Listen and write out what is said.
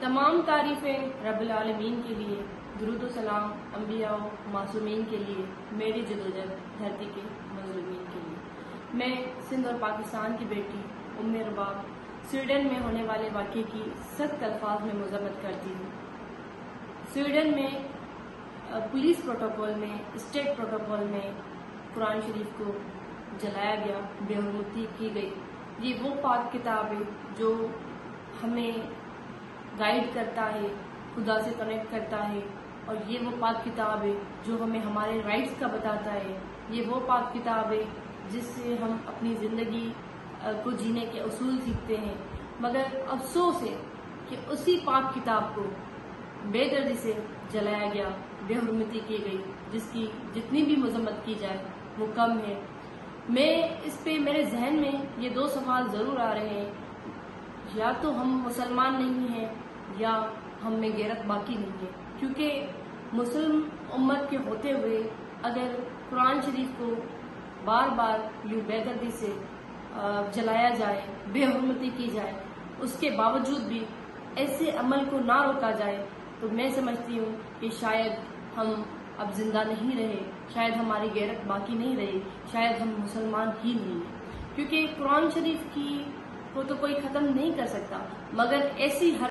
तमाम तारीफ़ें रब्बुल आलमीन के लिए, दुरूद व सलाम अंबिया व मासूमीन के लिए, मेरी जदोजहद धरती के मज़लूमीन के लिए। मैं सिंध और पाकिस्तान की बेटी उम्मे रबाब स्वीडन में होने वाले वाक़े की सख्त अल्फाज में मज़म्मत करती हूँ। स्वीडन में पुलिस प्रोटोकॉल में, स्टेट प्रोटोकॉल में कुरान शरीफ को जलाया गया, बेहुरमती की गई। ये वो पाक किताब है जो हमें गाइड करता है, खुदा से कनेक्ट करता है, और ये वो पाक किताब है जो हमें हमारे राइट्स का बताता है। ये वो पाक किताब है जिससे हम अपनी ज़िंदगी को जीने के उसूल सीखते हैं। मगर अफसोस है कि उसी पाक किताब को बेदर्दी से जलाया गया, बेहुरमती की गई, जिसकी जितनी भी मजम्मत की जाए वो कम है। मैं इस पे मेरे जहन में ये दो सवाल ज़रूर आ रहे हैं, या तो हम मुसलमान नहीं हैं या हम में गैरत बाकी नहीं है। क्योंकि मुस्लिम उम्मत के होते हुए अगर कुरान शरीफ को बार बार यूं बेदर्दी से जलाया जाए, बेहुरमती की जाए, उसके बावजूद भी ऐसे अमल को ना रोका जाए, तो मैं समझती हूँ कि शायद हम अब जिंदा नहीं रहे, शायद हमारी गैरत बाकी नहीं रही, शायद हम मुसलमान ही नहीं हैं। क्योंकि कुरान शरीफ को तो कोई ख़त्म नहीं कर सकता, मगर ऐसी हर